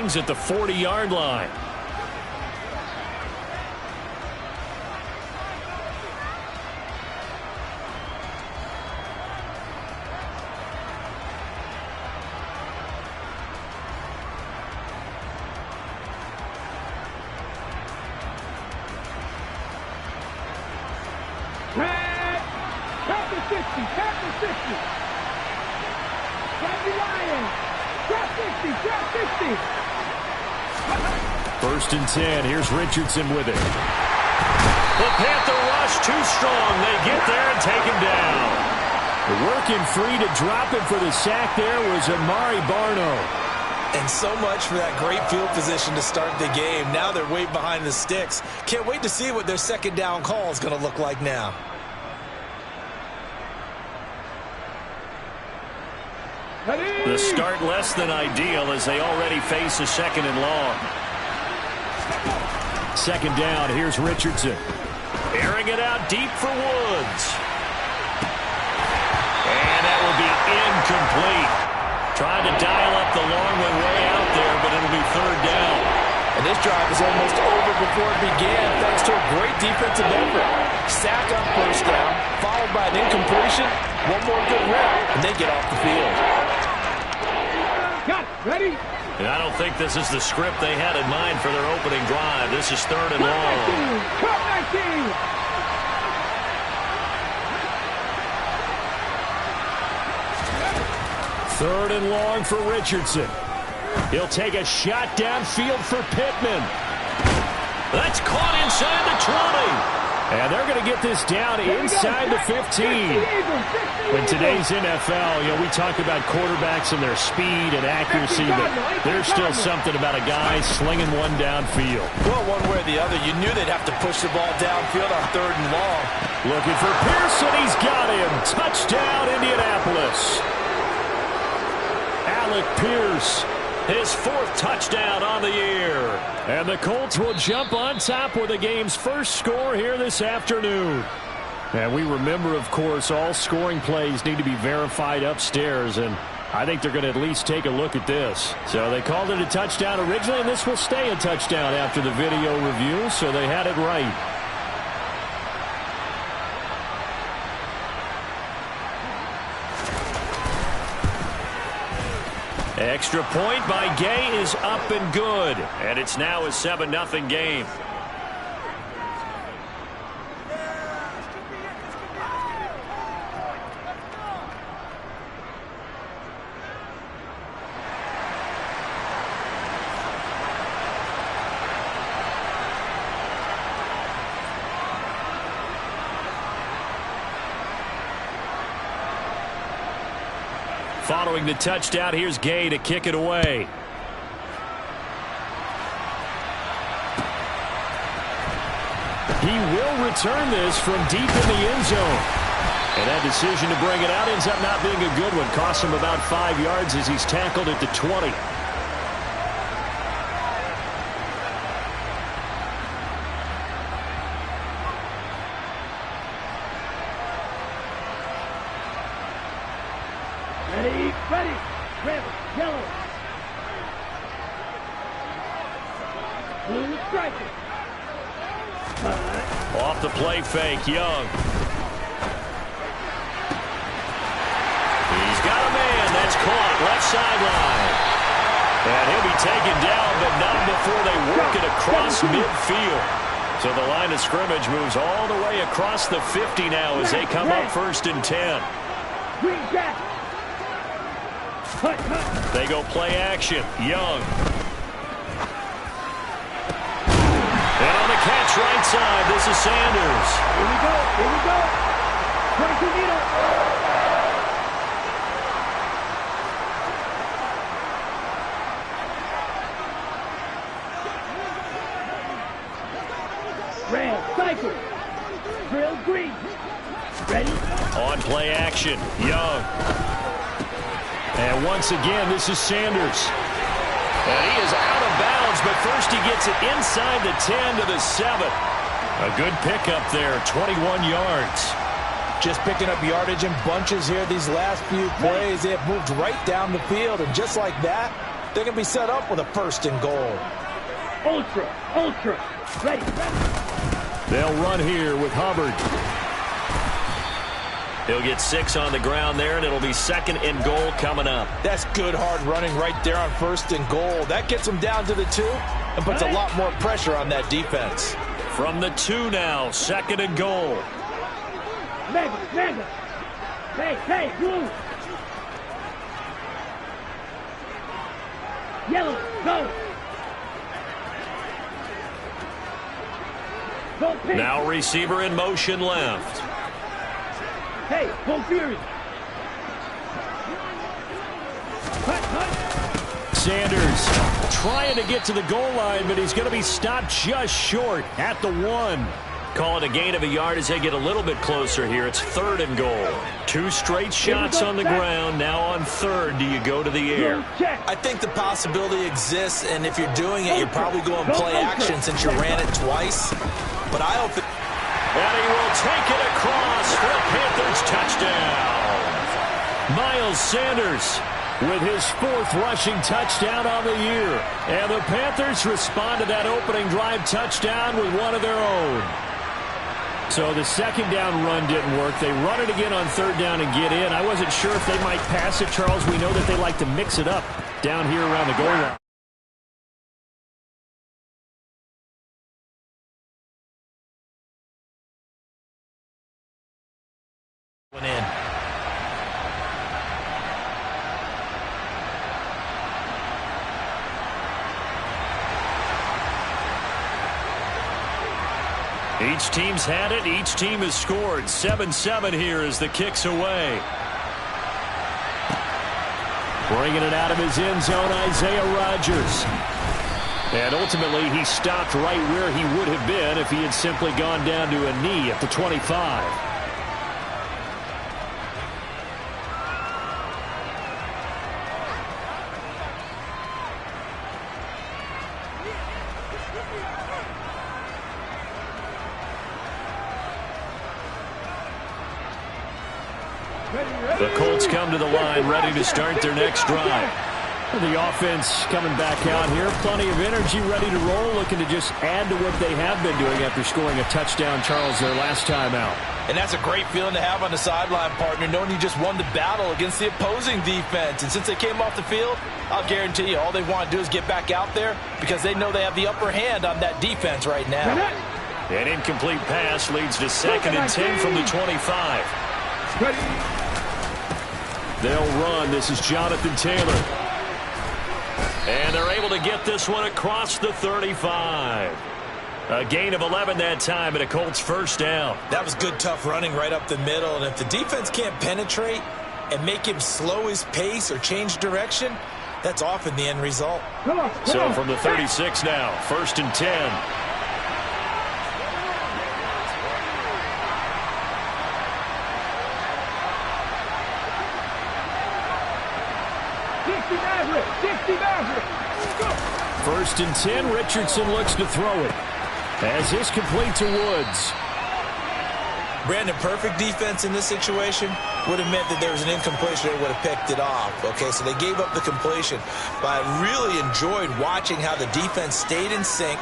things at the 40-yard line. First and 10. Here's Richardson with it. The Panther rush too strong. They get there and take him down. Working free to drop it for the sack there was Amari Barno. And so much for that great field position to start the game. Now they're way behind the sticks. Can't wait to see what their second down call is going to look like now. The start less than ideal as they already face a second and long. Second down, here's Richardson. Airing it out deep for Woods. And that will be incomplete. Trying to dial up the long one way out there, but it'll be third down. And this drive is almost over before it began thanks to a great defensive effort. Sack on first down, followed by an incompletion. One more good rep, and they get off the field. Got it. Ready? And I don't think this is the script they had in mind for their opening drive. This is third and long. Cut 19. Third and long for Richardson. He'll take a shot downfield for Pittman. That's caught inside the 20. And they're going to get this down inside the 15. In today's NFL, we talk about quarterbacks and their speed and accuracy, but there's still something about a guy slinging one downfield. Well, one way or the other, you knew they'd have to push the ball downfield on third and long. Looking for Pearson. He's got him. Touchdown, Indianapolis. Alec Pierce, his fourth touchdown on the year. And the Colts will jump on top with the game's first score here this afternoon. And we remember, of course, all scoring plays need to be verified upstairs, and I think they're going to at least take a look at this. So they called it a touchdown originally, and this will stay a touchdown after the video review, so they had it right. Extra point by Gay is up and good. And it's now a 7-0 game. Following the touchdown, here's Gay to kick it away. He will return this from deep in the end zone. And that decision to bring it out ends up not being a good one. Costs him about 5 yards as he's tackled at the 20. Ready. Red, yellow. Blue striker. Off the play fake, Young. He's got a man. That's caught. Left sideline. And he'll be taken down, but not before they work it across midfield. So the line of scrimmage moves all the way across the 50 now as they come up first and 10. Green jack. They go play action. Young. And on the catch right side, this is Sanders. Here we go. 22 meter. Red, cycle. Drill green. Ready? On play action. Young. And once again, this is Sanders. And he is out of bounds, but first he gets it inside the 10 to the 7. A good pickup there, 21 yards. Just picking up yardage in bunches here these last few plays. They have moved right down the field, and just like that, They're going to be set up with a 1st and goal. Ultra, ultra. Ready, ready. They'll run here with Hubbard. He'll get 6 on the ground there, and it'll be 2nd and goal coming up. That's good, hard running right there on 1st and goal. That gets them down to the 2 and puts a lot more pressure on that defense. From the 2 now, 2nd and goal. Mega, mega. Hey, hey, blue. Yellow, go. Go pink. Now receiver in motion left. Hey, go Fury. Cut, cut. Sanders trying to get to the goal line, but he's going to be stopped just short at the 1. Call it a gain of a yard as they get a little bit closer here. It's 3rd and goal. 2 straight shots on the ground. Now on 3rd, do you go to the air? I think the possibility exists, and if you're doing it, you're probably going play action since you ran it twice. But I don't think... And he will take it across for a Panthers touchdown. Miles Sanders with his 4th rushing touchdown on the year. And the Panthers respond to that opening drive touchdown with one of their own. So the 2nd down run didn't work. They run it again on 3rd down and get in. I wasn't sure if they might pass it, Charles. We know that they like to mix it up down here around the goal line. Went in. Each team's had it. Each team has scored. 7-7 here as the kick's away. Bringing it out of his end zone, Isaiah Rodgers. And ultimately, he stopped right where he would have been if he had simply gone down to a knee at the 25. The Colts come to the line, ready to start their next drive. The offense coming back out here. Plenty of energy, ready to roll, looking to just add to what they have been doing after scoring a touchdown, Charles, their last time out. And that's a great feeling to have on the sideline, partner, knowing you just won the battle against the opposing defense. And since they came off the field, I'll guarantee you all they want to do is get back out there because they know they have the upper hand on that defense right now. An incomplete pass leads to 2nd and 10 from the 25. They'll run. This is Jonathan Taylor. And they're able to get this one across the 35. A gain of 11 that time and a Colts 1st down. That was good, tough running right up the middle. And if the defense can't penetrate and make him slow his pace or change direction, that's often the end result. So from the 36 now, 1st and 10. First and 10, Richardson looks to throw it. As is complete to Woods. Brandon, perfect defense in this situation would have meant that there was an incompletion that would have picked it off. Okay, so they gave up the completion. But I really enjoyed watching how the defense stayed in sync,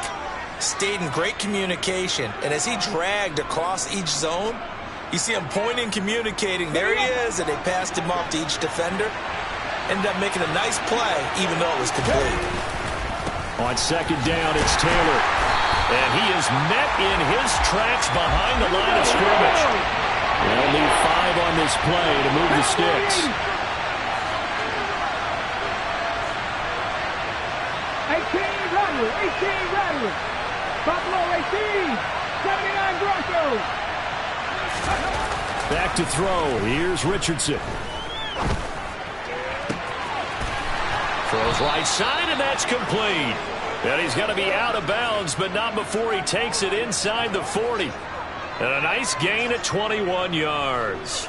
stayed in great communication, and as he dragged across each zone, you see him pointing, communicating. There he is, and they passed him off to each defender. Ended up making a nice play, even though it was complete. On 2nd down, it's Taylor. And he is met in his tracks behind the line of scrimmage. They'll need 5 on this play to move the sticks. 18 Rattlers. Buffalo 18. 79 Broncos. Back to throw. Here's Richardson. Throws right side, and that's complete. And he's going to be out of bounds, but not before he takes it inside the 40. And a nice gain at 21 yards.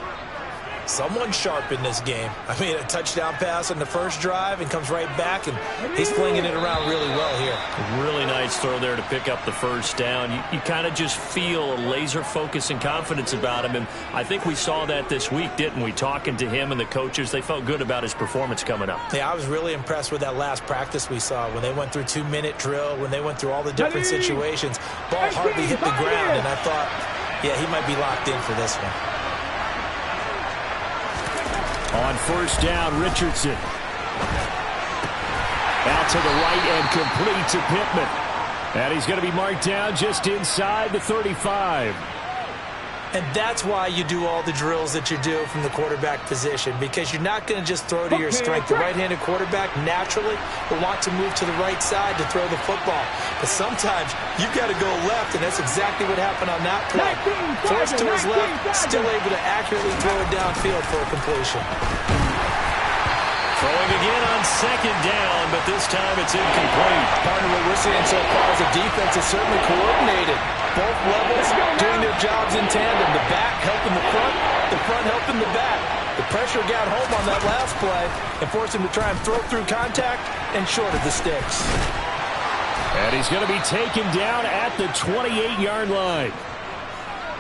Someone sharp in this game. I mean, a touchdown pass on the first drive and comes right back, and he's flinging it around really well here. Really nice throw there to pick up the first down. You kind of just feel a laser focus and confidence about him, and I think we saw that this week, didn't we? Talking to him and the coaches, they felt good about his performance coming up. Yeah, I was really impressed with that last practice we saw when they went through 2-minute drill, when they went through all the different situations. Ball hardly hit the ground, and I thought, yeah, he might be locked in for this one. On first down, Richardson. Out to the right and complete to Pittman. And he's going to be marked down just inside the 35. And that's why you do all the drills that you do from the quarterback position, because you're not going to just throw to your strength. The right-handed quarterback naturally will want to move to the right side to throw the football. But sometimes you've got to go left, and that's exactly what happened on that play. Forced to his left, still able to accurately throw it downfield for a completion. Throwing again on second down, but this time it's incomplete. Partner, what we're seeing so far is the defense is certainly coordinated. Both levels doing their jobs in tandem. The back helping the front helping the back. The pressure got home on that last play and forced him to try and throw through contact and short of the sticks. And he's going to be taken down at the 28-yard line.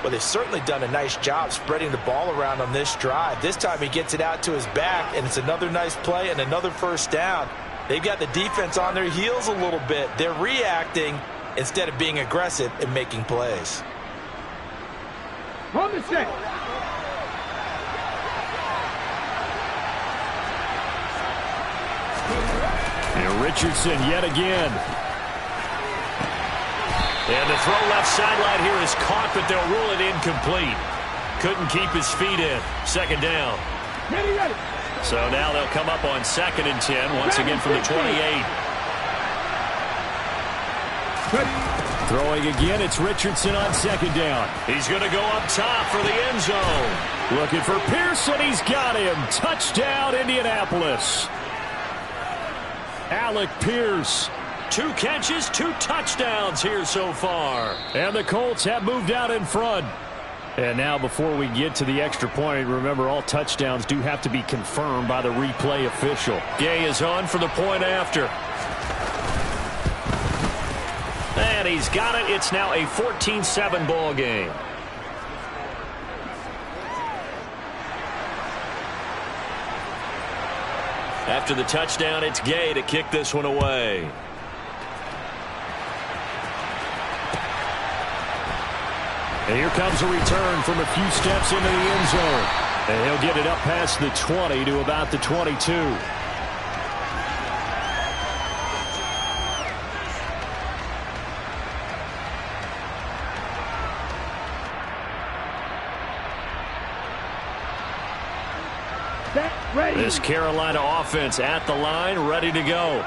Well, they've certainly done a nice job spreading the ball around on this drive. This time he gets it out to his back, and it's another nice play and another first down. They've got the defense on their heels a little bit. They're reacting instead of being aggressive and making plays. On the set. And Richardson yet again. And the throw left sideline here is caught, but they'll rule it incomplete. Couldn't keep his feet in. Second down. Ready. So now they'll come up on 2nd and 10, once again from the 28. Throwing again, it's Richardson on 2nd down. He's going to go up top for the end zone. Looking for Pearson. He's got him. Touchdown, Indianapolis. Alec Pierce. 2 catches, 2 touchdowns here so far. And the Colts have moved out in front. And now before we get to the extra point, remember all touchdowns do have to be confirmed by the replay official. Gay is on for the point after. And he's got it. It's now a 14-7 ball game. After the touchdown, it's Gay to kick this one away. And here comes a return from a few steps into the end zone. And he'll get it up past the 20 to about the 22. This Carolina offense at the line, ready to go.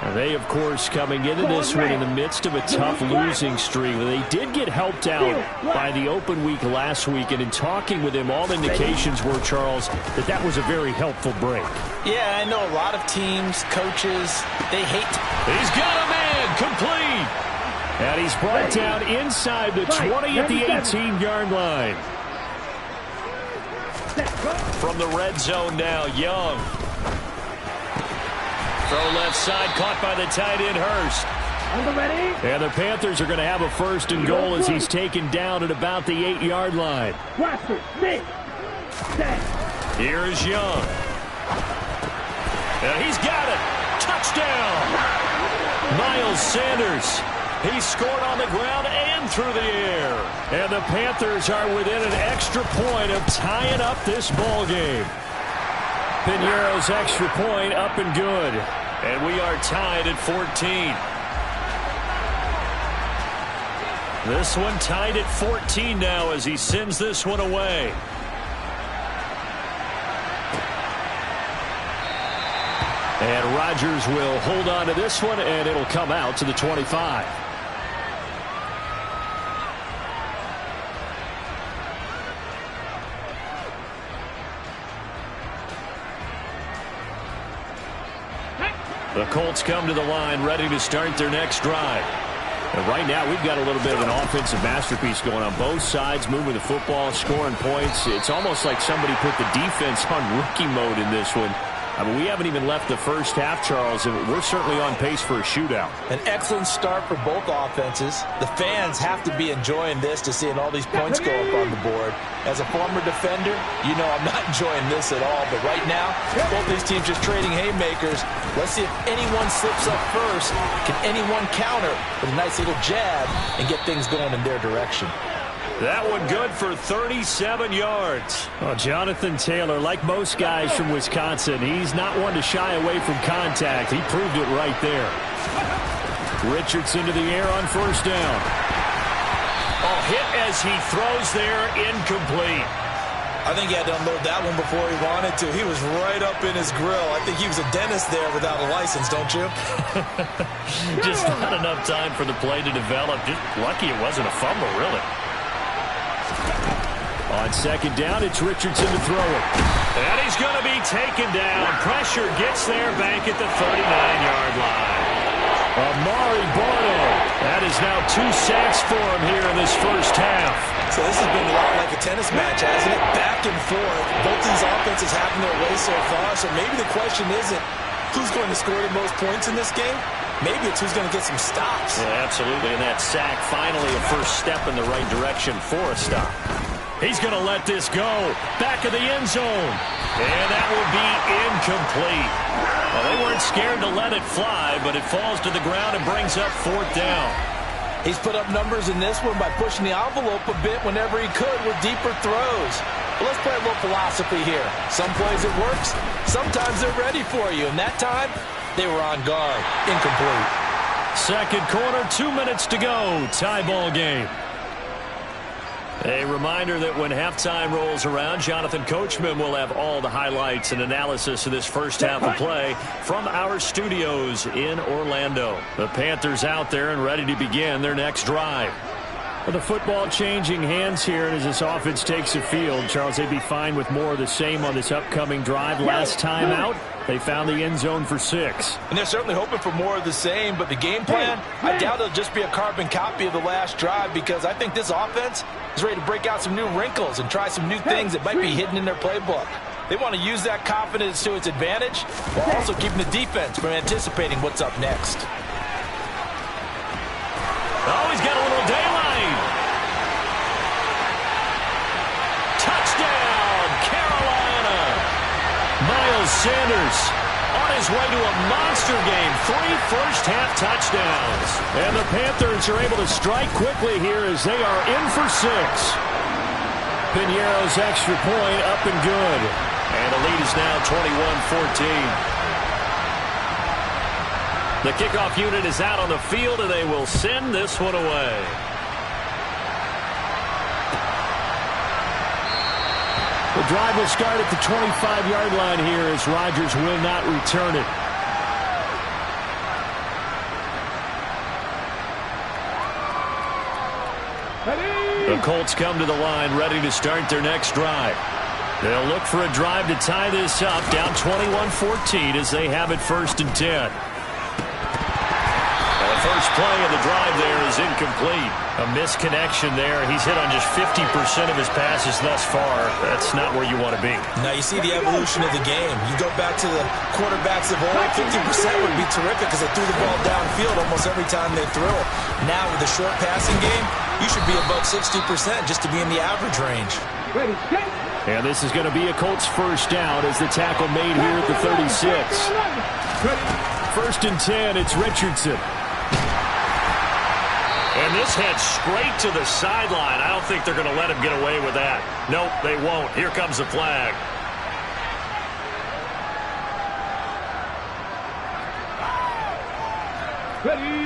And they, of course, coming into this one in the midst of a tough losing streak. They did get helped out by the open week last week, and in talking with him, all indications were, Charles, that was a very helpful break. Yeah, I know a lot of teams, coaches, they hate. He's got a man, complete. And he's brought down inside the 20 at the 18-yard line. From the red zone now, Young. Throw left side, caught by the tight end, Hurst. And the Panthers are going to have a 1st and goal as he's taken down at about the 8-yard line. Here is Young. And he's got it. Touchdown. Miles Sanders. He scored on the ground and through the air. And the Panthers are within an extra point of tying up this ball game. Piñeiro's extra point up and good. And we are tied at 14. This one tied at 14 now as he sends this one away. And Rodgers will hold on to this one, and it'll come out to the 25. The Colts come to the line ready to start their next drive. And right now, we've got a little bit of an offensive masterpiece going on both sides, moving the football, scoring points. It's almost like somebody put the defense on rookie mode in this one. I mean, we haven't even left the first half, Charles, and we're certainly on pace for a shootout. An excellent start for both offenses. The fans have to be enjoying this to seeing all these points go up on the board. As a former defender, you know I'm not enjoying this at all. But right now, both these teams just trading haymakers. Let's see if anyone slips up first. Can anyone counter with a nice little jab and get things going in their direction? That one good for 37 yards. Well, Jonathan Taylor, like most guys from Wisconsin, he's not one to shy away from contact. He proved it right there. Richardson to the air on first down. Oh, hit as he throws there, incomplete. I think he had to unload that one before he wanted to. He was right up in his grill. I think he was a dentist there without a license, don't you? Just not enough time for the play to develop. Just lucky it wasn't a fumble, really. On second down, it's Richardson to throw it. And he's going to be taken down. Pressure gets there back at the 39-yard line. Amari Barno. That is now 2 sacks for him here in this first half. So this has been a lot like a tennis match, hasn't it? Back and forth. Both these offenses having their way so far. So maybe the question isn't who's going to score the most points in this game. Maybe it's who's going to get some stops. Yeah, absolutely. And that sack, finally a first step in the right direction for a stop. He's going to let this go. Back of the end zone. And that will be incomplete. Well, they weren't scared to let it fly, but it falls to the ground and brings up fourth down. He's put up numbers in this one by pushing the envelope a bit whenever he could with deeper throws. But let's play a little philosophy here. Some plays it works. Sometimes they're ready for you. And that time, they were on guard. Incomplete. Second quarter, 2 minutes to go. Tie ball game. A reminder that when halftime rolls around, Jonathan Coachman will have all the highlights and analysis of this first half of play from our studios in Orlando. The Panthers out there and ready to begin their next drive. With the football changing hands here, and as this offense takes the field, Charles, they'd be fine with more of the same on this upcoming drive. Last time out, they found the end zone for 6. And they're certainly hoping for more of the same, but the game plan, I doubt it'll just be a carbon copy of the last drive, because I think this offense is ready to break out some new wrinkles and try some new things that might be hidden in their playbook. They want to use that confidence to its advantage, while also keeping the defense from anticipating what's up next. Oh, he's got a little daylight. Touchdown, Carolina. Miles Sanders on his way to a monster game. 3 first-half touchdowns. And the Panthers are able to strike quickly here as they are in for 6. Piñeiro's extra point up and good. And the lead is now 21-14. The kickoff unit is out on the field, and they will send this one away. The drive will start at the 25-yard line here as Rodgers will not return it. The Colts come to the line ready to start their next drive. They'll look for a drive to tie this up, down 21-14 as they have it 1st and 10. First play of the drive there is incomplete. A misconnection there. He's hit on just 50% of his passes thus far. That's not where you want to be. Now you see the evolution of the game. You go back to the quarterbacks of old, 50% would be terrific because they threw the ball downfield almost every time they threw it. Now with the short passing game, you should be above 60% just to be in the average range. And this is going to be a Colts first down as the tackle made here at the 36. 1st and 10, it's Richardson. And this head straight to the sideline. I don't think they're going to let him get away with that. Nope, they won't. Here comes the flag.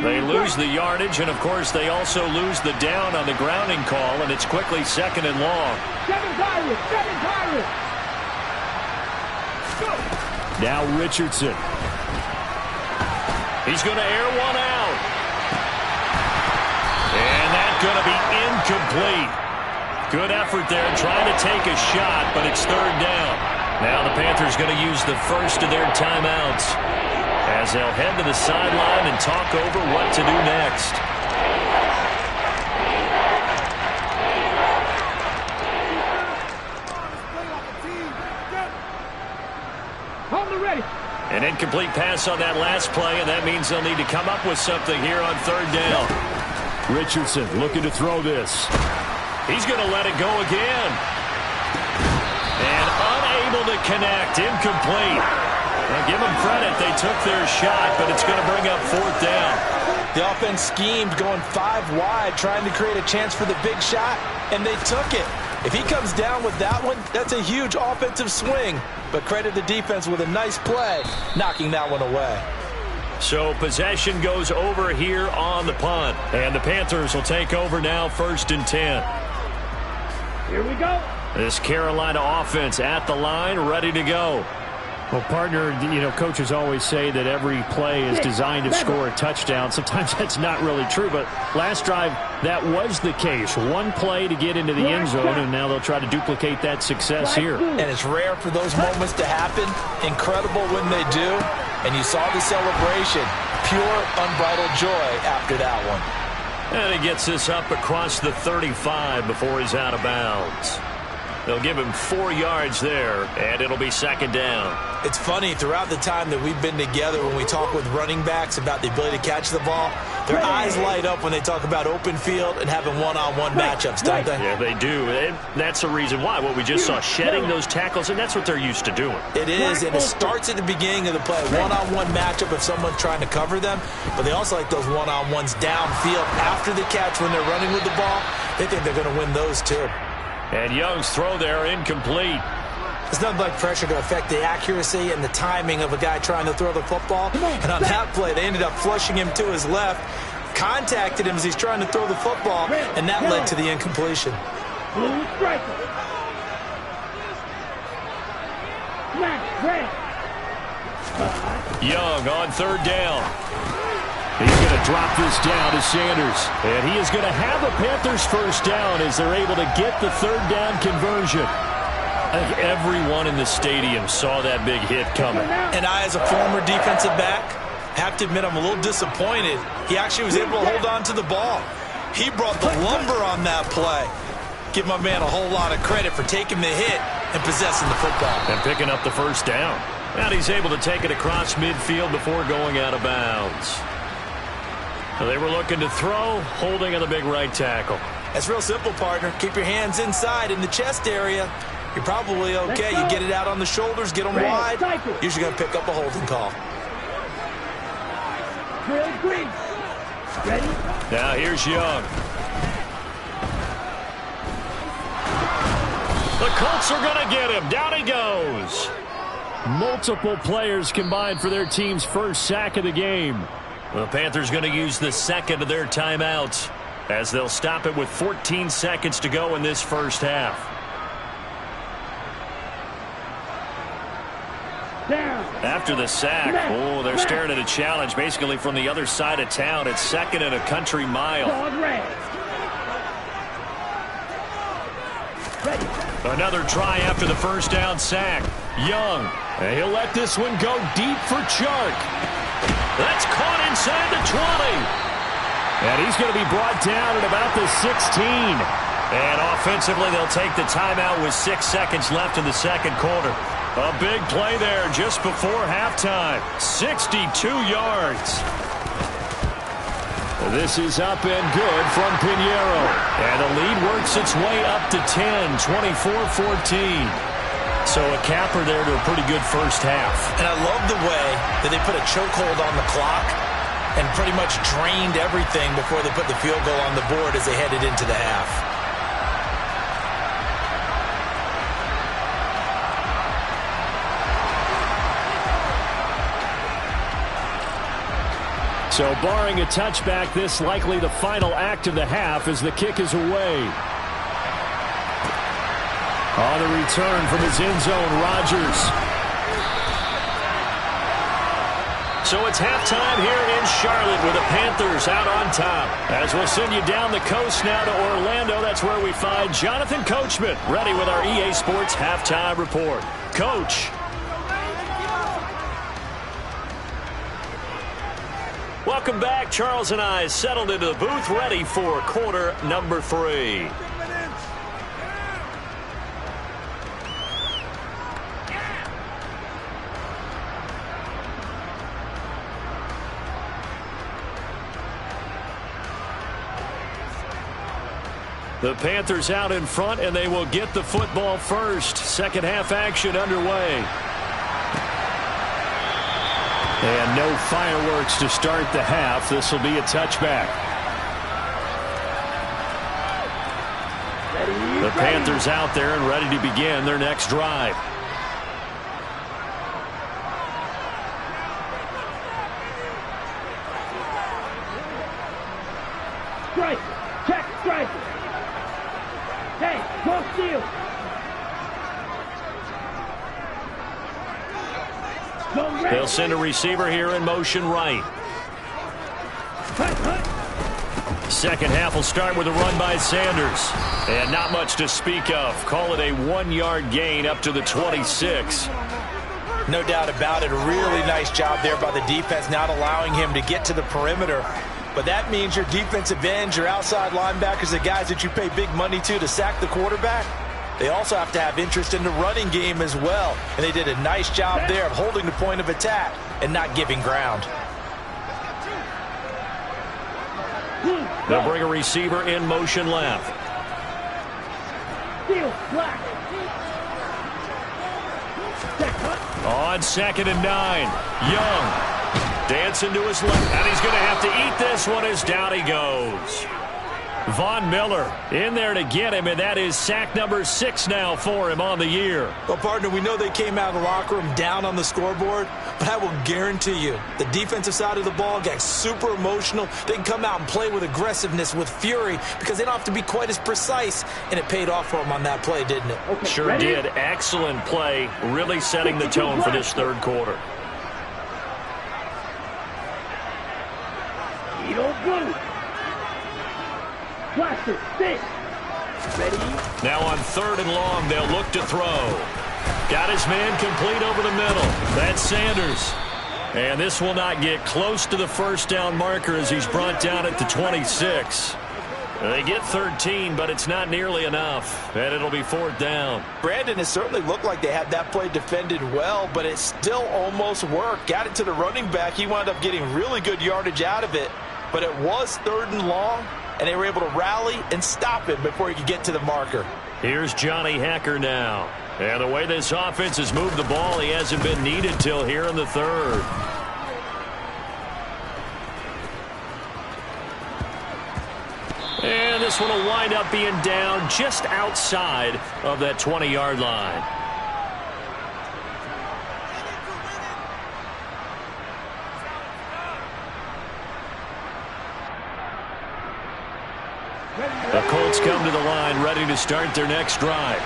They lose the yardage, and of course they also lose the down on the grounding call, and it's quickly 2nd and long. Now Richardson. He's going to air one out. And that's going to be incomplete. Good effort there trying to take a shot, but it's 3rd down. Now the Panthers going to use the first of their timeouts as they'll head to the sideline and talk over what to do next. Incomplete pass on that last play, and that means they'll need to come up with something here on third down. Richardson looking to throw this. He's going to let it go again. And unable to connect. Incomplete. Now give them credit. They took their shot, but it's going to bring up fourth down. The offense schemed going 5 wide, trying to create a chance for the big shot, and they took it. If he comes down with that one, that's a huge offensive swing. But credit the defense with a nice play, knocking that one away. So possession goes over here on the punt. And the Panthers will take over now, 1st and 10. Here we go. This Carolina offense at the line, ready to go. Well, partner, coaches always say that every play is designed to score a touchdown. Sometimes that's not really true, but last drive, that was the case. One play to get into the end zone, and now they'll try to duplicate that success here. And it's rare for those moments to happen. Incredible when they do. And you saw the celebration. Pure, unbridled joy after that one. And he gets this up across the 35 before he's out of bounds. They'll give him 4 yards there, and it'll be 2nd down. It's funny, throughout the time that we've been together, when we talk with running backs about the ability to catch the ball, their eyes light up when they talk about open field and having one-on-one matchups, don't they? Yeah, they do. And that's the reason why. What we just saw, shedding those tackles, and that's what they're used to doing. It is, and it starts at the beginning of the play. One-on-one matchup if someone's trying to cover them, but they also like those one-on-ones downfield after the catch when they're running with the ball. They think they're going to win those too. And Young's throw there incomplete. There's nothing like pressure to affect the accuracy and the timing of a guy trying to throw the football. And on that play, they ended up flushing him to his left, contacted him as he's trying to throw the football, and that led to the incompletion. Blue striker. Young on 3rd down. He's going to drop this down to Sanders. And he is going to have a Panthers 1st down as they're able to get the 3rd down conversion. I think everyone in the stadium saw that big hit coming. And I, as a former defensive back, have to admit I'm a little disappointed. He actually was able to hold on to the ball. He brought the lumber on that play. Give my man a whole lot of credit for taking the hit and possessing the football. And picking up the 1st down. And he's able to take it across midfield before going out of bounds. So they were looking to throw, holding on the big right tackle. That's real simple, partner. Keep your hands inside in the chest area. You're probably okay. You get it out on the shoulders, get them wide. Usually going to pick up a holding call. Ready? Now here's Young. The Colts are going to get him. Down he goes. Multiple players combined for their team's 1st sack of the game. The Panthers going to use the 2nd of their timeouts as they'll stop it with 14 seconds to go in this 1st half. Down. After the sack, they're staring at a challenge basically from the other side of town. It's 2nd and a country mile. Another try after the 1st down sack. Young, and he'll let this one go deep for Chark. That's caught inside the 20. And he's going to be brought down at about the 16. And offensively, they'll take the timeout with 6 seconds left in the 2nd quarter. A big play there just before halftime. 62 yards. This is up and good from Pinheiro. And the lead works its way up to 10, 24-14. So a capper there to a pretty good 1st half. And I love the way that they put a chokehold on the clock and pretty much drained everything before they put the field goal on the board as they headed into the half. So barring a touchback, this likely the final act of the half as the kick is away. On the return from his end zone, Rodgers. So it's halftime here in Charlotte with the Panthers out on top. As we'll send you down the coast now to Orlando, that's where we find Jonathan Coachman, ready with our EA Sports Halftime Report. Coach. Welcome back. Charles and I settled into the booth, ready for quarter number 3. The Panthers out in front, and they will get the football first. Second half action underway. And no fireworks to start the half. This will be a touchback. The Panthers out there and ready to begin their next drive. Strike. Check strike. Hey, go steal. They'll send a receiver here in motion right. Second half will start with a run by Sanders. And not much to speak of. Call it a 1-yard gain up to the 26. No doubt about it. A really nice job there by the defense, not allowing him to get to the perimeter. But that means your defensive ends, your outside linebackers, the guys that you pay big money to sack the quarterback, they also have to have interest in the running game as well. And they did a nice job there of holding the point of attack and not giving ground. They'll bring a receiver in motion left. On 2nd and 9. Young dancing to his left. And he's going to have to eat this one as down he goes. Von Miller in there to get him, and that is sack number 6 now for him on the year. Well, partner, we know they came out of the locker room down on the scoreboard, but I will guarantee you the defensive side of the ball got super emotional. They can come out and play with aggressiveness, with fury, because they don't have to be quite as precise, and it paid off for them on that play, didn't it? Okay, sure ready? did. Excellent play, really setting the tone for this third quarter. You don't move. Blaster, stick. Ready? Now on 3rd and long, they'll look to throw. Got his man complete over the middle. That's Sanders. And this will not get close to the first down marker as he's brought down at the 26. They get 13, but it's not nearly enough. And it'll be 4th down. Brandon, it certainly looked like they had that play defended well, but it still almost worked. Got it to the running back. He wound up getting really good yardage out of it. But it was 3rd and long, and they were able to rally and stop him before he could get to the marker. Here's Johnny Hacker now. And the way this offense has moved the ball, he hasn't been needed till here in the 3rd. And this one will wind up being down just outside of that 20-yard line. The Colts come to the line ready to start their next drive.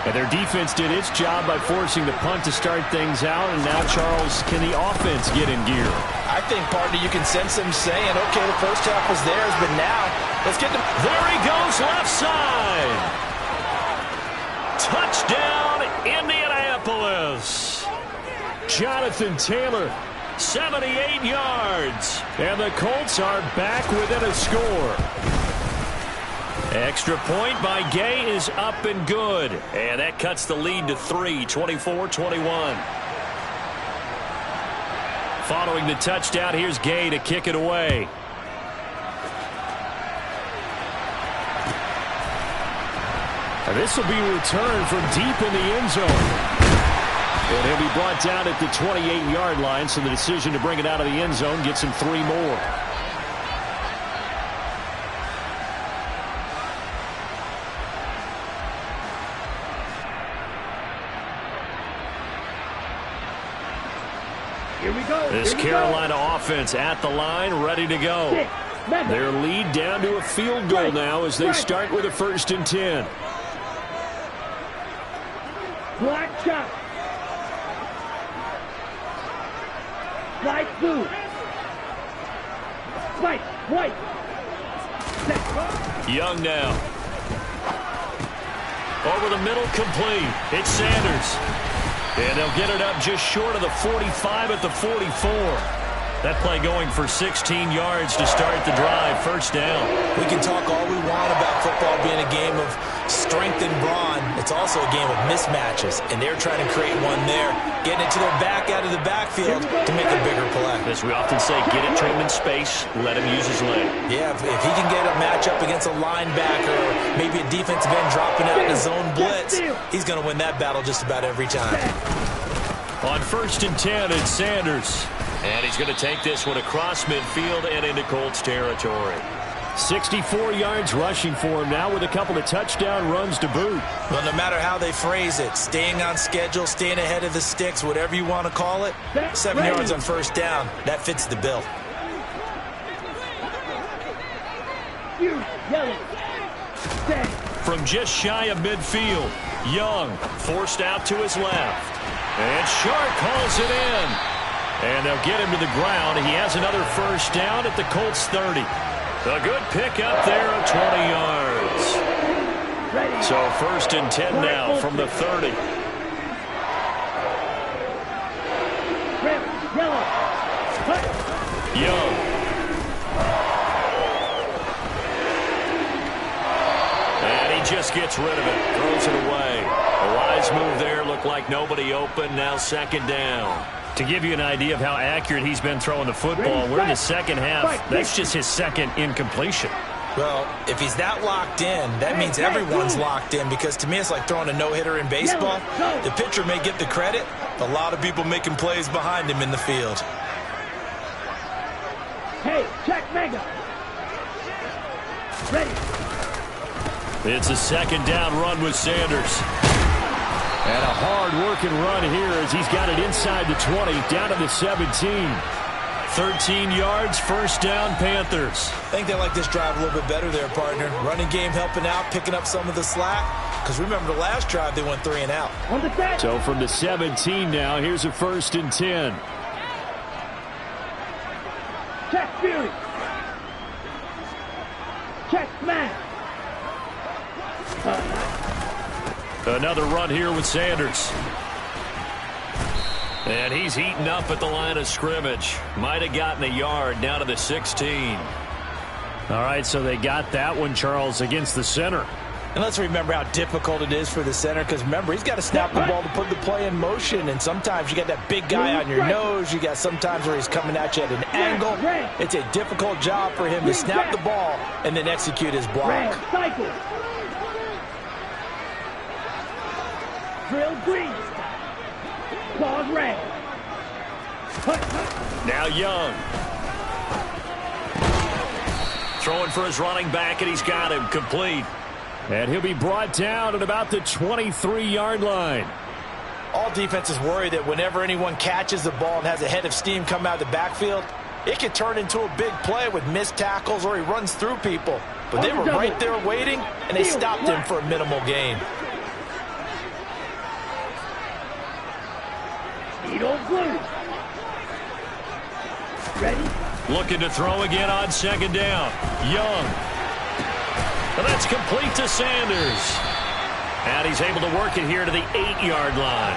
And their defense did its job by forcing the punt to start things out. And now, Charles, can the offense get in gear? I think, partner, you can sense them saying, okay, the first half was theirs, but now let's get to... There he goes, left side. Touchdown, Indianapolis. Jonathan Taylor, 78 yards. And the Colts are back within a score. Extra point by Gay is up and good. And that cuts the lead to 3, 24-21. Following the touchdown, here's Gay to kick it away. And this will be returned from deep in the end zone. And he'll be brought down at the 28-yard line, so the decision to bring it out of the end zone gets him 3 more. Here we go. This Carolina offense at the line, ready to go. Their lead down to a field goal now as they start with a 1st and 10. Black shot. Light blue. White. White. Young now. Over the middle, complete. It's Sanders. And they'll get it up just short of the 45 at the 44. That play going for 16 yards to start the drive. 1st down. We can talk all we want about football being a game of strength and brawn. It's also a game of mismatches, and they're trying to create one there, getting it to their back out of the backfield to make a bigger play. As we often say, get it to him in space, let him use his leg. Yeah, if he can get a matchup against a linebacker maybe a defensive end dropping out in a zone blitz, he's going to win that battle just about every time. On 1st and 10, it's Sanders. And he's going to take this one across midfield and into Colts territory. 64 yards rushing for him now with a couple of touchdown runs to boot. Well, no matter how they phrase it, staying on schedule, staying ahead of the sticks, whatever you want to call it, 7 yards on 1st down, that fits the bill. From just shy of midfield, Young forced out to his left. And Shark hauls it in. And they'll get him to the ground. He has another 1st down at the Colts 30. A good pickup there of 20 yards. So 1st and 10 now from the 30. Young. And he just gets rid of it. Throws it away. A wise move there. Looked like nobody open. Now 2nd down. To give you an idea of how accurate he's been throwing the football, we're in the 2nd half. That's just his 2nd incompletion. Well, if he's that locked in, that means everyone's locked in, because to me it's like throwing a no-hitter in baseball. The pitcher may get the credit, but a lot of people making plays behind him in the field. Hey, check mega. Ready. It's a 2nd down run with Sanders. And a hard-working run here as he's got it inside the 20, down to the 17. 13 yards, 1st down, Panthers. I think they like this drive a little bit better there, partner. Running game helping out, picking up some of the slack. Because remember, the last drive they went 3 and out. So from the 17 now, here's a 1st and 10. Check Fury. Check Smash. Another run here with Sanders. And he's heating up at the line of scrimmage. Might have gotten a yard down to the 16. All right, so they got that one, Charles, against the center. And let's remember how difficult it is for the center, because remember, he's got to snap the ball to put the play in motion, and sometimes you got that big guy on your nose. You got sometimes where he's coming at you at an angle. It's a difficult job for him to snap the ball and then execute his block. Drill green. Pause red. Now Young. Throwing for his running back, and he's got him complete. And he'll be brought down at about the 23-yard line. All defenses worry that whenever anyone catches the ball and has a head of steam come out of the backfield, it can turn into a big play with missed tackles or he runs through people. But they were right there waiting, and they stopped him for a minimal gain. Blue. Ready? Looking to throw again on 2nd down. Young. And that's complete to Sanders. And he's able to work it here to the 8-yard line.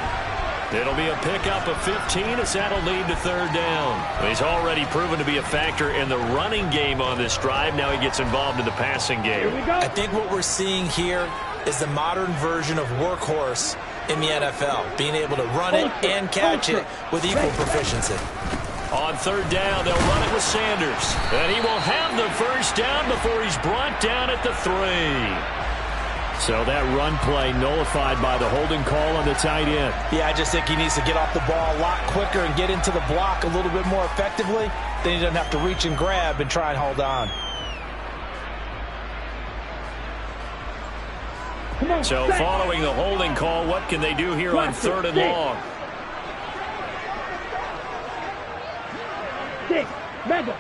It'll be a pickup of 15 as that'll lead to 3rd down. He's already proven to be a factor in the running game on this drive. Now he gets involved in the passing game. I think what we're seeing here is the modern version of workhorse in the NFL, being able to run it and catch it with equal proficiency. On 3rd down, they'll run it with Sanders. And he will have the 1st down before he's brought down at the 3. So that run play nullified by the holding call on the tight end. Yeah, I just think he needs to get off the ball a lot quicker and get into the block a little bit more effectively. Then he doesn't have to reach and grab and try and hold on. So following the holding call, what can they do here on 3rd and long? Mega.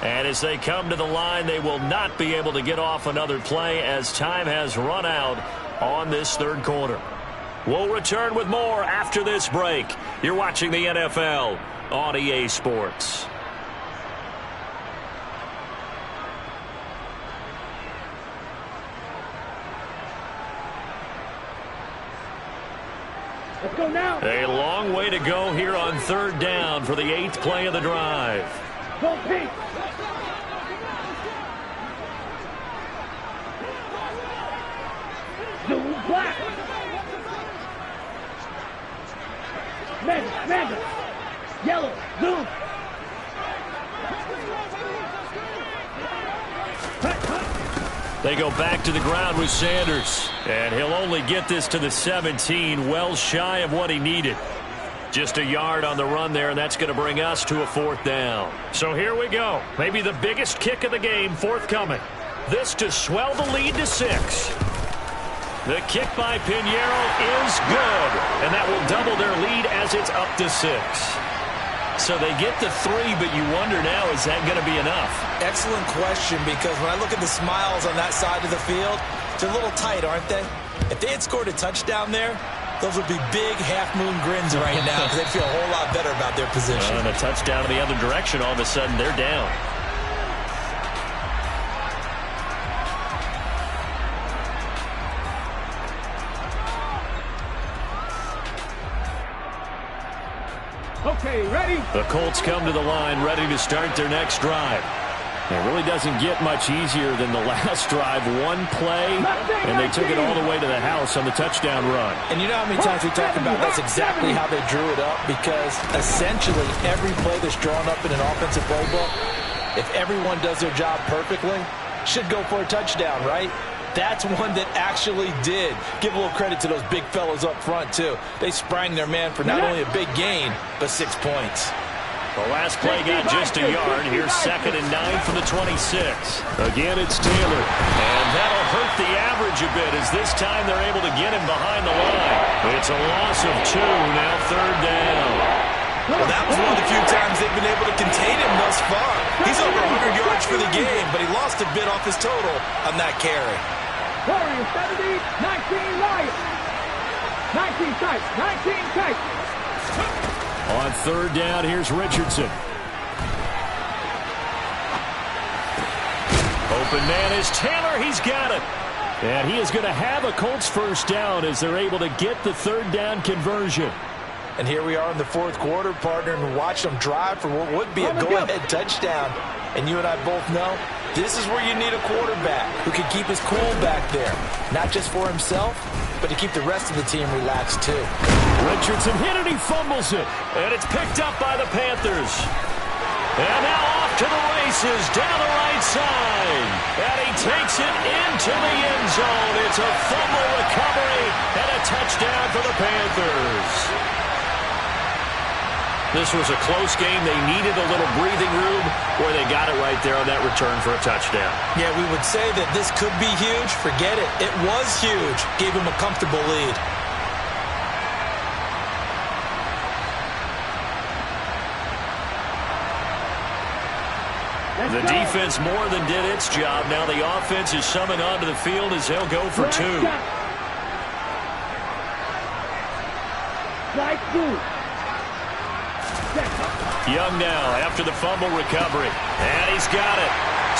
And as they come to the line, they will not be able to get off another play as time has run out on this 3rd quarter. We'll return with more after this break. You're watching the NFL on EA Sports. Let's go now. A long way to go here on 3rd down for the 8th play of the drive. Go pink. Blue, black. Mega. Yellow, blue. They go back to the ground with Sanders. And he'll only get this to the 17, well shy of what he needed. Just a yard on the run there, and that's going to bring us to a 4th down. So here we go. Maybe the biggest kick of the game forthcoming. This to swell the lead to 6. The kick by Pinheiro is good, and that will double their lead as it's up to 6. So they get the 3, but you wonder now, is that going to be enough? Excellent question, because when I look at the smiles on that side of the field, they're a little tight, aren't they? If they had scored a touchdown there, those would be big half-moon grins right now because they'd feel a whole lot better about their position. And a touchdown in the other direction, all of a sudden they're down. Okay, ready? The Colts come to the line, ready to start their next drive. It really doesn't get much easier than the last drive. One play, and they took it all the way to the house on the touchdown run. And you know how many times we talked about that's exactly how they drew it up, because essentially every play that's drawn up in an offensive playbook, if everyone does their job perfectly, should go for a touchdown, right? That's one that actually did. Give a little credit to those big fellas up front, too. They sprang their man for not only a big gain, but 6 points. The last play got just a yard. Here's 2nd and 9 from the 26. Again, it's Taylor. And that'll hurt the average a bit, as this time they're able to get him behind the line. It's a loss of 2, now 3rd down. Well, that was one of the few times they've been able to contain him thus far. He's over 100 yards for the game, but he lost a bit off his total on that carry. Warriors 70, 19 Lions. 19 tight, 19 tight. On 3rd down, here's Richardson. Open man is Taylor. He's got it. And he is going to have a Colts 1st down as they're able to get the 3rd down conversion. And here we are in the 4th quarter, partner, and watch them drive for what would be a go-ahead touchdown. And you and I both know this is where you need a quarterback who can keep his cool back there. Not just for himself, but to keep the rest of the team relaxed, too. Richardson hit it, he fumbles it. And it's picked up by the Panthers. And now off to the races down the right side. And he takes it into the end zone. It's a fumble recovery and a touchdown for the Panthers. This was a close game. They needed a little breathing room, where they got it right there on that return for a touchdown. Yeah, we would say that this could be huge. Forget it. It was huge. Gave him a comfortable lead. The defense more than did its job. Now the offense is summing onto the field as they'll go for 2. Strike 2. Young now after the fumble recovery. And he's got it.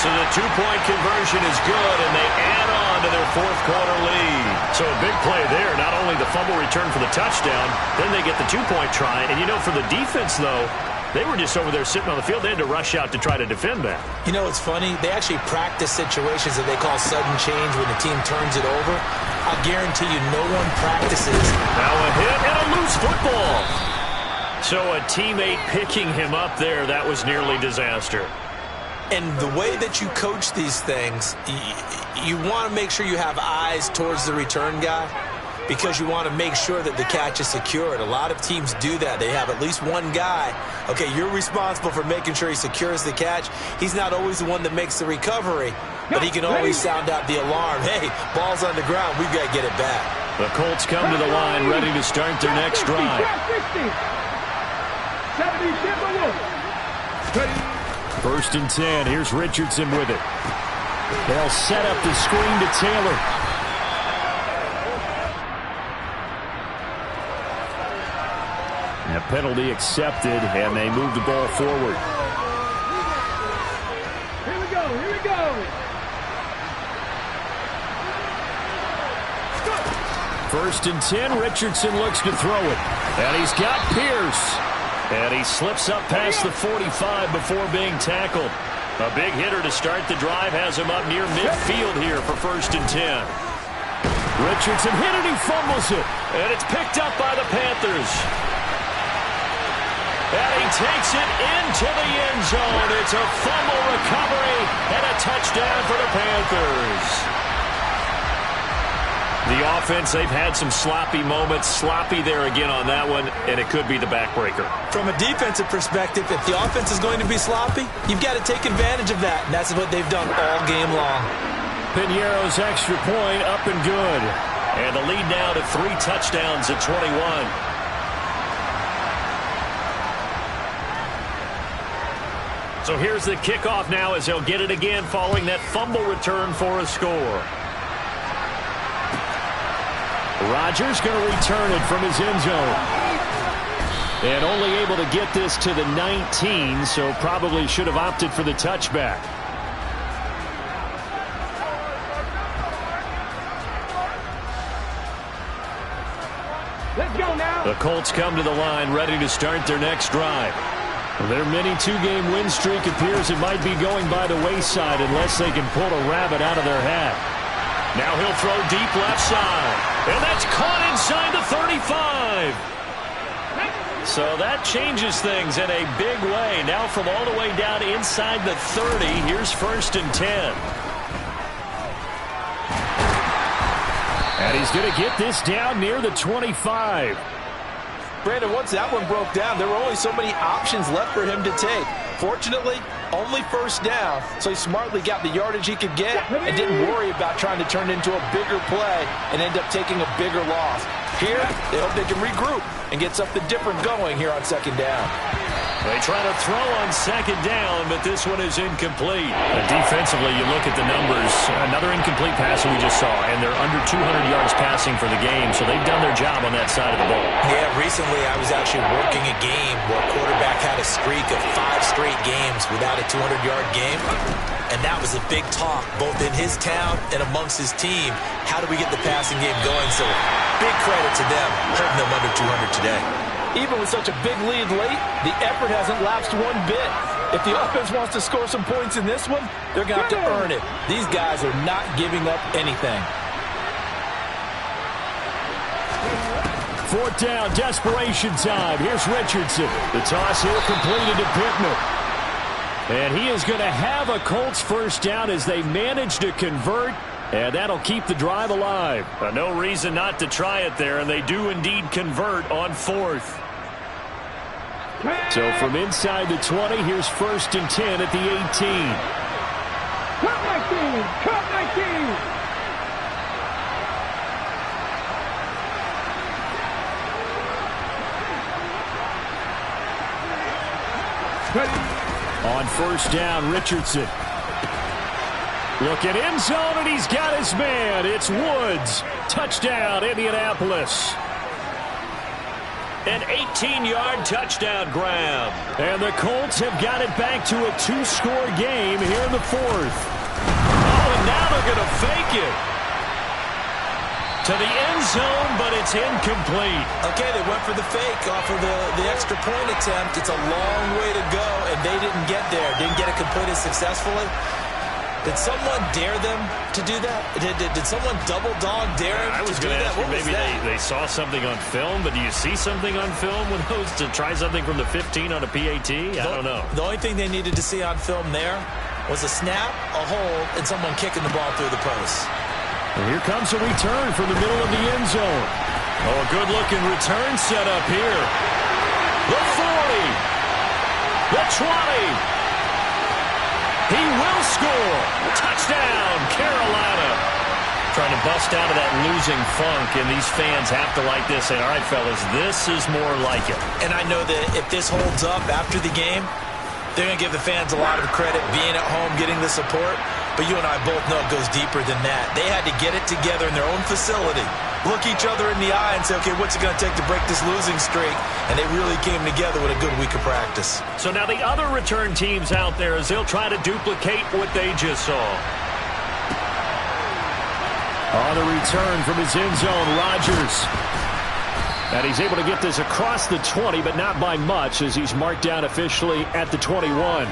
So the 2-point conversion is good, and they add on to their 4th quarter lead. So a big play there. Not only the fumble return for the touchdown, then they get the 2-point try. And, you know, for the defense, though, they were just over there sitting on the field. They had to rush out to try to defend that. You know, it's funny. They actually practice situations that they call sudden change when the team turns it over. I guarantee you no one practices. Now a hit and a loose football. So a teammate picking him up there, that was nearly disaster. And the way that you coach these things, you want to make sure you have eyes towards the return guy, because you want to make sure that the catch is secured. A lot of teams do that. They have at least one guy. Okay, you're responsible for making sure he secures the catch. He's not always the one that makes the recovery, but he can always sound out the alarm. Hey, ball's on the ground. We've got to get it back. The Colts come to the line ready to start their next drive. 1st and 10. Here's Richardson with it. They'll set up the screen to Taylor. A penalty accepted, and they move the ball forward. Here we go, here we go. 1st and 10, Richardson looks to throw it. And he's got Pierce. And he slips up past the 45 before being tackled. A big hitter to start the drive has him up near midfield here for 1st and 10. Richardson hit it, he fumbles it. And it's picked up by the Panthers. And he takes it into the end zone. It's a fumble recovery and a touchdown for the Panthers. The offense, they've had some sloppy moments. Sloppy there again on that one, and it could be the backbreaker. From a defensive perspective, if the offense is going to be sloppy, you've got to take advantage of that, and that's what they've done all game long. Piñeiro's extra point up and good. And the lead now to 3 touchdowns at 21. So here's the kickoff now as they'll get it again following that fumble return for a score. Rodgers going to return it from his end zone. And only able to get this to the 19, so probably should have opted for the touchback. Let's go now. The Colts come to the line ready to start their next drive. Their mini 2-game win streak appears it might be going by the wayside unless they can pull a rabbit out of their hat. Now he'll throw deep left side. And that's caught inside the 35. So that changes things in a big way. Now from all the way down inside the 30, here's 1st and 10. And he's going to get this down near the 25. Brandon, once that one broke down, there were only so many options left for him to take. Fortunately, only 1st down, so he smartly got the yardage he could get and didn't worry about trying to turn it into a bigger play and end up taking a bigger loss. Here, they hope they can regroup and get something different going here on 2nd down. They try to throw on 2nd down, but this one is incomplete. Defensively, you look at the numbers. Another incomplete pass we just saw, and they're under 200 yards passing for the game, so they've done their job on that side of the ball. Yeah, recently I was actually working a game where a quarterback had a streak of 5 straight games without a 200-yard game, and that was a big talk both in his town and amongst his team. How do we get the passing game going? So big credit to them, holding them under 200 today. Even with such a big lead late, the effort hasn't lapsed one bit. If the offense wants to score some points in this one, they're going to have to earn it. These guys are not giving up anything. 4th down, desperation time. Here's Richardson. The toss here completed to Pittman. And he is going to have a Colts 1st down as they manage to convert. And that'll keep the drive alive. No reason not to try it there, and they do indeed convert on 4th. So from inside the 20, here's 1st and 10 at the 18. Cut 19! Cut 19! On 1st down, Richardson. Look at end zone, and he's got his man. It's Woods. Touchdown, Indianapolis. An 18-yard touchdown grab. And the Colts have got it back to a 2-score game here in the 4th. Oh, and now they're going to fake it to the end zone, but it's incomplete. Okay, they went for the fake off of the extra point attempt. It's a long way to go, and they didn't get there. Didn't get it completed successfully. Did someone dare them to do that? Did someone double dog dare them I was to do going to that? ask you, What was maybe that? they saw something on film, but do you see something on film with those to try something from the 15 on a PAT? I don't know. The only thing they needed to see on film there was a snap, a hold, and someone kicking the ball through the post. And here comes a return from the middle of the end zone. Oh, a good-looking return set up here. The 40. The 20. He will score. Touchdown, Carolina. Trying to bust out of that losing funk, and these fans have to like this. And all right, fellas, this is more like it. And I know that if this holds up after the game, they're going to give the fans a lot of credit being at home, getting the support. But you and I both know it goes deeper than that. They had to get it together in their own facility, look each other in the eye and say, okay, what's it going to take to break this losing streak? And they really came together with a good week of practice. So now the other return teams out there, as they'll try to duplicate what they just saw. On the return from his end zone, Rodgers. And he's able to get this across the 20, but not by much, as he's marked down officially at the 21.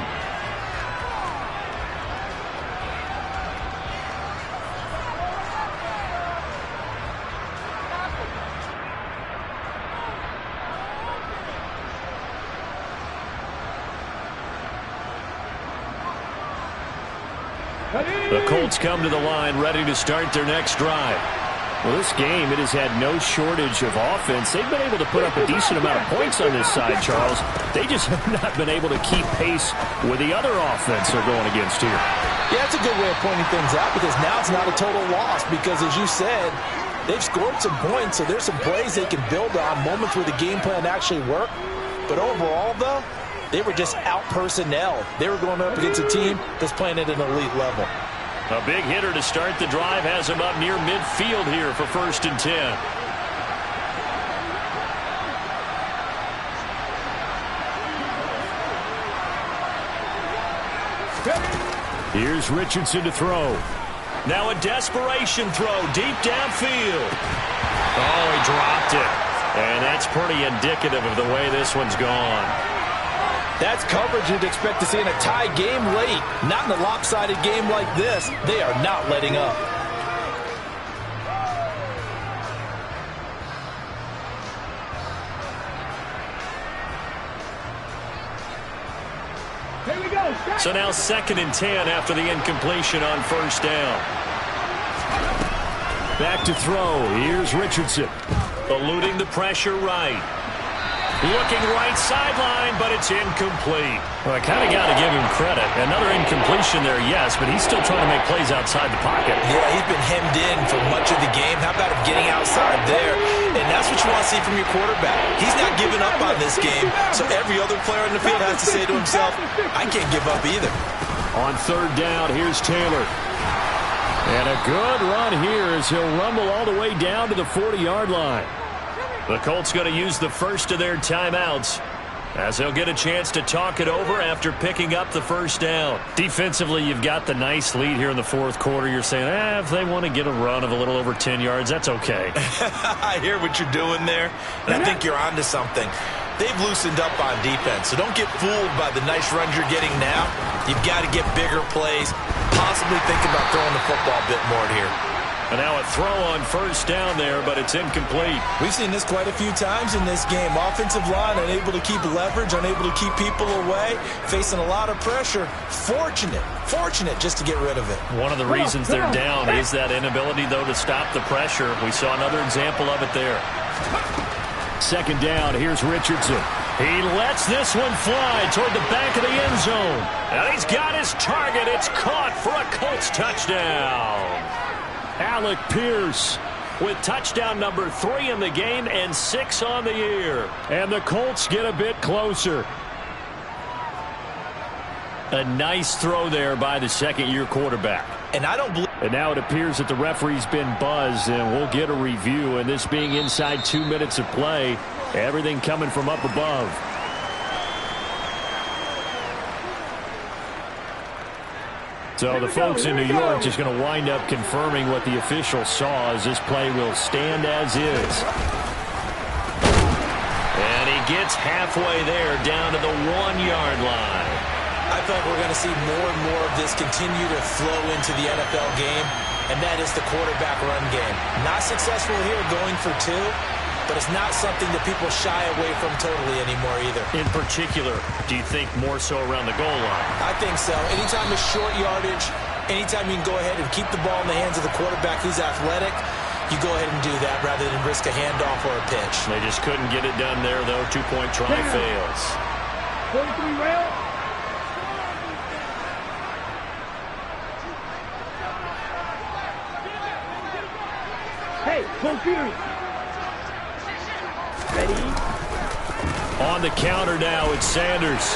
The Colts come to the line ready to start their next drive. Well, this game, it has had no shortage of offense. They've been able to put up a decent amount of points on this side, Charles. They just have not been able to keep pace with the other offense they're going against here. Yeah, that's a good way of pointing things out because now it's not a total loss because, as you said, they've scored some points, so there's some plays they can build on, moments where the game plan actually worked. But overall, though, they were just out-personnel. They were going up against a team that's playing at an elite level. A big hitter to start the drive has him up near midfield here for 1st and 10. Here's Richardson to throw. Now a desperation throw deep downfield. Oh, he dropped it. And that's pretty indicative of the way this one's gone. That's coverage you'd expect to see in a tie game late. Not in a lopsided game like this. They are not letting up. Here we go. So now 2nd and 10 after the incompletion on 1st down. Back to throw. Here's Richardson. Eluding the pressure right. Looking right sideline, but it's incomplete. Well, I kind of got to give him credit. Another incompletion there, yes, but he's still trying to make plays outside the pocket. Yeah, he's been hemmed in for much of the game. How about him getting outside there? And that's what you want to see from your quarterback. He's not giving up on this game, so every other player in the field has to say to himself, I can't give up either. On 3rd down, here's Taylor. And a good run here as he'll rumble all the way down to the 40-yard line. The Colts going to use the first of their timeouts as they'll get a chance to talk it over after picking up the 1st down. Defensively, you've got the nice lead here in the 4th quarter. You're saying, if they want to get a run of a little over 10 yards, that's okay. I hear what you're doing there, and I think you're onto something. They've loosened up on defense, so don't get fooled by the nice runs you're getting now. You've got to get bigger plays, possibly think about throwing the football a bit more here. And now a throw on 1st down there, but it's incomplete. We've seen this quite a few times in this game. Offensive line unable to keep leverage, unable to keep people away, facing a lot of pressure. Fortunate just to get rid of it. One of the reasons they're down is that inability, though, to stop the pressure. We saw another example of it there. 2nd down, here's Richardson. He lets this one fly toward the back of the end zone. And he's got his target. It's caught for a Colts touchdown. Alec Pierce with touchdown number 3 in the game and 6 on the year. And the Colts get a bit closer. A nice throw there by the 2nd-year quarterback. And I don't believe. And now it appears that the referee's been buzzed, and we'll get a review. And this being inside 2 minutes of play, everything coming from up above. So the folks in New York just going to wind up confirming what the official saw as this play will stand as is. And he gets halfway there down to the 1-yard line. I feel like we're going to see more and more of this continue to flow into the NFL game, and that is the quarterback run game. Not successful here going for 2, but it's not something that people shy away from totally anymore either. In particular, do you think more so around the goal line? I think so. Anytime it's short yardage, anytime you can go ahead and keep the ball in the hands of the quarterback who's athletic, you go ahead and do that rather than risk a handoff or a pitch. They just couldn't get it done there, though. 2-point try fails. 43 rail. Hey, full fury. Ready? On the counter now, it's Sanders.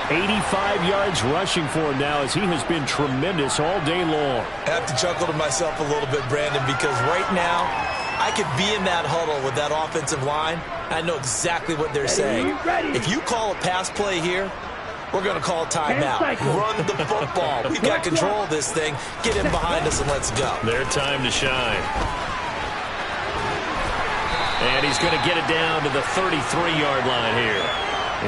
85 yards rushing for him now as he has been tremendous all day long. I have to chuckle to myself a little bit, Brandon, because right now I could be in that huddle with that offensive line. I know exactly what they're saying. If you call a pass play here, we're going to call a timeout. Run the football. We've got control of this thing. Get in behind us and let's go. Their time to shine. And he's going to get it down to the 33-yard line here.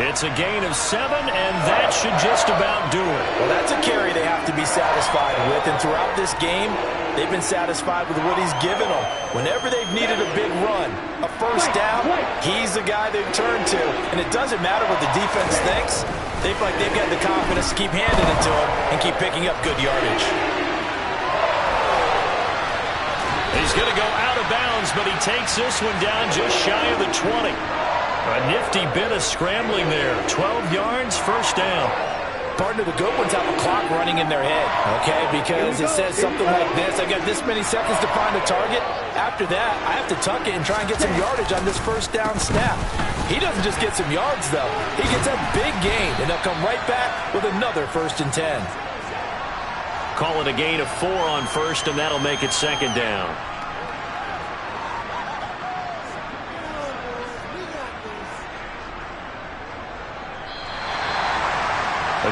It's a gain of 7, and that should just about do it. Well, that's a carry they have to be satisfied satisfied with. And throughout this game, they've been satisfied with what he's given them. Whenever they've needed a big run, a first down, he's the guy they've turned to. And it doesn't matter what the defense thinks. They feel like they've got the confidence to keep handing it to him and keep picking up good yardage. He's going to go out of bounds, but he takes this one down just shy of the 20. A nifty bit of scrambling there. 12 yards, first down. Partner, the good ones have a clock running in their head, okay? Because it says something like this. I've got this many seconds to find a target. After that, I have to tuck it and try and get some yardage on this first down snap. He doesn't just get some yards, though. He gets a big gain, and they'll come right back with another 1st and 10. Call it a gain of 4 on first, and that'll make it 2nd down.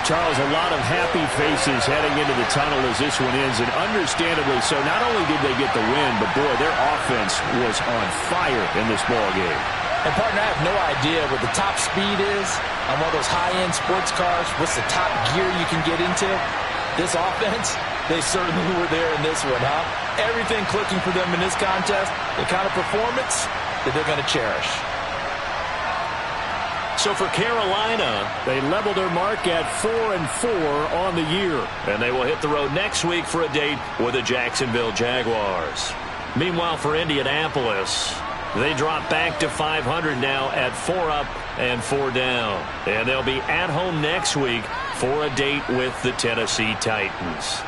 Charles, a lot of happy faces heading into the tunnel as this one ends, and understandably so. Not only did they get the win, but, boy, their offense was on fire in this ball game. And, partner, I have no idea what the top speed is on one of those high-end sports cars. What's the top gear you can get into? This offense, they certainly were there in this one, huh? Everything clicking for them in this contest, the kind of performance that they're going to cherish. So for Carolina, they level their mark at 4-4 on the year. And they will hit the road next week for a date with the Jacksonville Jaguars. Meanwhile, for Indianapolis, they drop back to 500 now at 4 up and 4 down. And they'll be at home next week for a date with the Tennessee Titans.